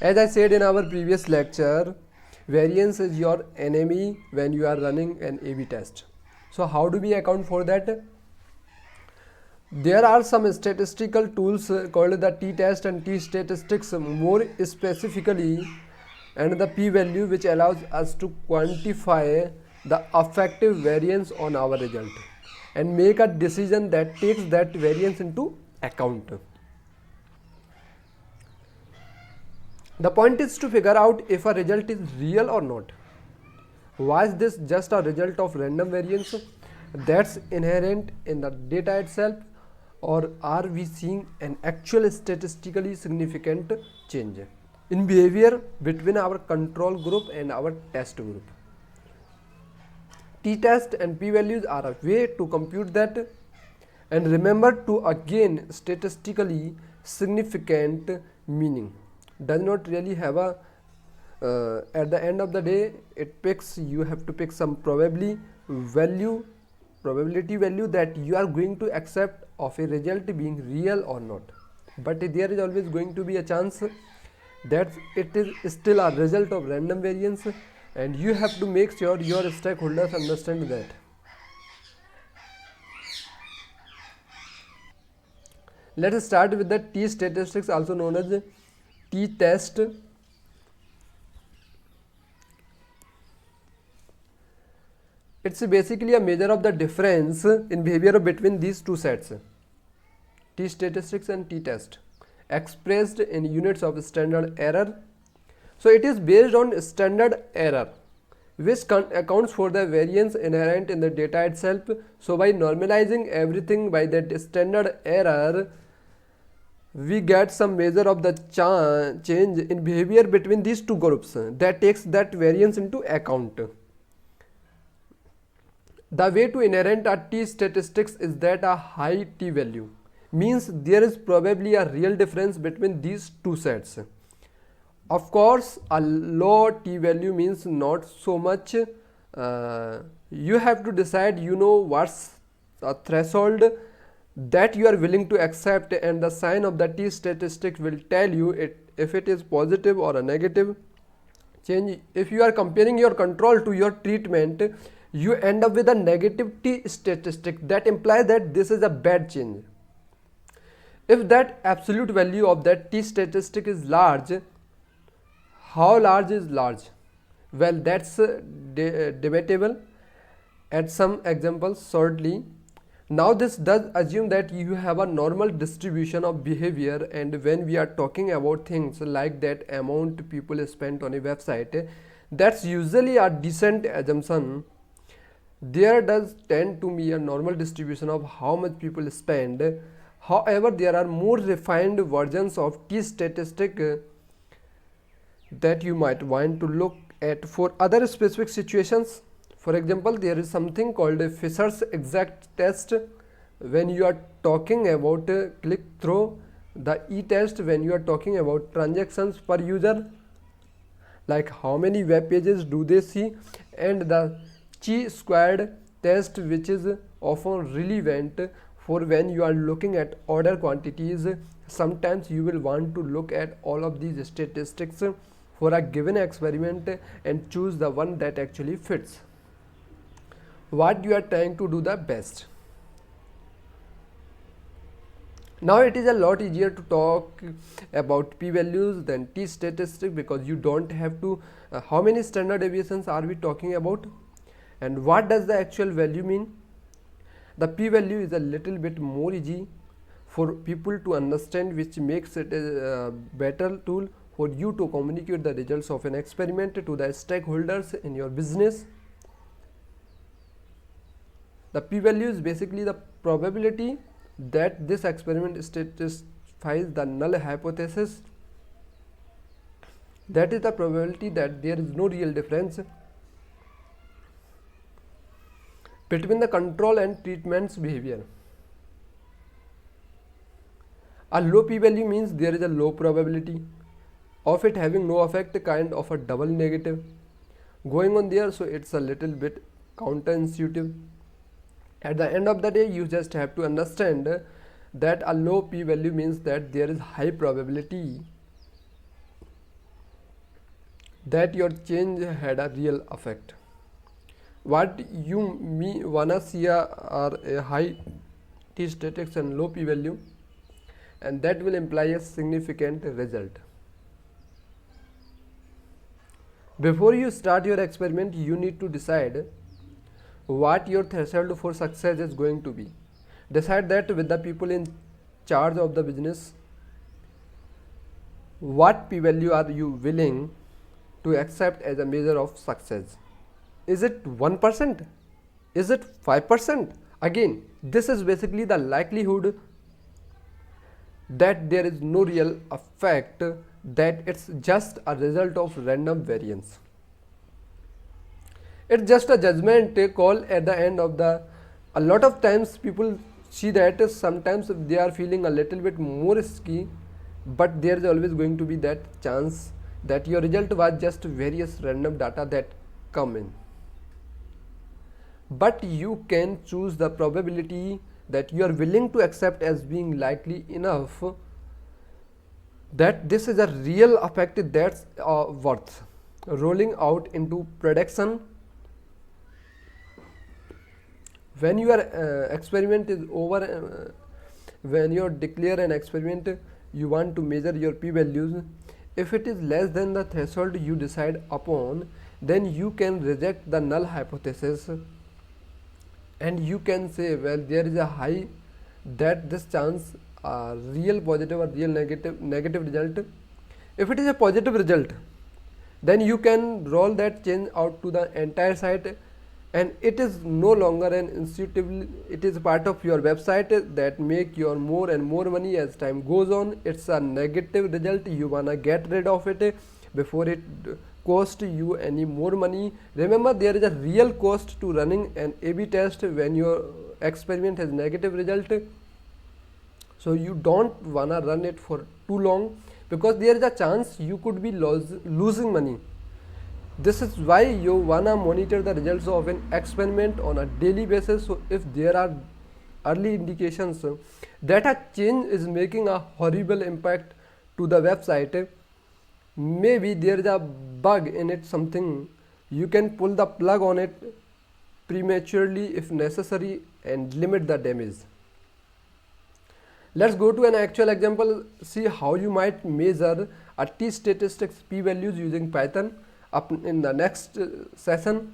As I said in our previous lecture, variance is your enemy when you are running an A/B test. So how do we account for that? There are some statistical tools called the t-test and t-statistics more specifically, and the p-value, which allows us to quantify the effective variance on our result and make a decision that takes that variance into account. The point is to figure out if a result is real or not. Was this just a result of random variance that's inherent in the data itself, or are we seeing an actual statistically significant change in behavior between our control group and our test group? T-test and p-values are a way to compute that, and remember to again, statistically significant meaning does not really have a at the end of the day, you have to pick some probability value that you are going to accept of a result being real or not. But there is always going to be a chance that it is still a result of random variance, and you have to make sure your stakeholders understand that. Let us start with the T statistics, also known as T test. It's basically a measure of the difference in behavior between these two sets, T statistics and T test, expressed in units of standard error. So it is based on standard error, which accounts for the variance inherent in the data itself. So by normalizing everything by that standard error, we get some measure of the change in behavior between these two groups that takes that variance into account. The way to inherent a T statistics is that a high T value means there is probably a real difference between these two sets. Of course, a low T value means not so much. You have to decide, what's a threshold that you are willing to accept, and the sign of the T statistic will tell you if it is positive or a negative change. If you are comparing your control to your treatment, you end up with a negative T statistic. That implies that this is a bad change. If that absolute value of that T statistic is large, how large is large? Well, that's debatable. Add some examples shortly. Now this does assume that you have a normal distribution of behavior, and when we are talking about things like that amount people spent on a website, that's usually a decent assumption. There does tend to be a normal distribution of how much people spend. However, there are more refined versions of T statistic that you might want to look at for other specific situations. For example, there is something called a Fisher's exact test when you are talking about click-through, the E-test when you are talking about transactions per user, like how many web pages do they see, and the chi-squared test, which is often relevant for when you are looking at order quantities. Sometimes you will want to look at all of these statistics for a given experiment and choose the one that actually fits what you are trying to do the best. Now it is a lot easier to talk about p-values than T statistic, because you don't have to how many standard deviations are we talking about, and what does the actual value mean. The p-value is a little bit more easy for people to understand, which makes it a better tool for you to communicate the results of an experiment to the stakeholders in your business. The p-value is basically the probability that this experiment satisfies the null hypothesis. That is the probability that there is no real difference between the control and treatment's behavior. A low p-value means there is a low probability of it having no effect, kind of a double negative going on there, so it's a little bit counterintuitive. At the end of the day, you just have to understand that a low p-value means that there is high probability that your change had a real effect. What you wanna see are a high t statistics and low p value, and that will imply a significant result. Before you start your experiment, you need to decide what your threshold for success is going to be. Decide that with the people in charge of the business. What p value are you willing to accept as a measure of success? Is it 1%? Is it 5%? Again, this is basically the likelihood that there is no real effect, that it's just a result of random variance. It's just a judgment call at the end of the. A lot of times people see that sometimes they are feeling a little bit more risky, but there is always going to be that chance that your result was just various random data that come in. But you can choose the probability that you are willing to accept as being likely enough that this is a real effect that's worth rolling out into production. When your experiment is over, when you declare an experiment, you want to measure your p-values. If it is less than the threshold you decide upon, then you can reject the null hypothesis, and you can say, well, there is a high that this chance real positive or real negative result. If it is a positive result, then you can roll that change out to the entire site, and it is no longer an intuitively, it is part of your website that make your more and more money as time goes on. It's a negative result, you wanna get rid of it before it cost you any more money. Remember, there is a real cost to running an A/B test when your experiment has negative result. So you don't wanna run it for too long, because there is a chance you could be losing money. This is why you wanna monitor the results of an experiment on a daily basis. So if there are early indications that a change is making a horrible impact to the website, maybe there is a bug in it, something, you can pull the plug on it prematurely if necessary and limit the damage. Let's go to an actual example, see how you might measure a t-statistics p-values using Python up in the next session.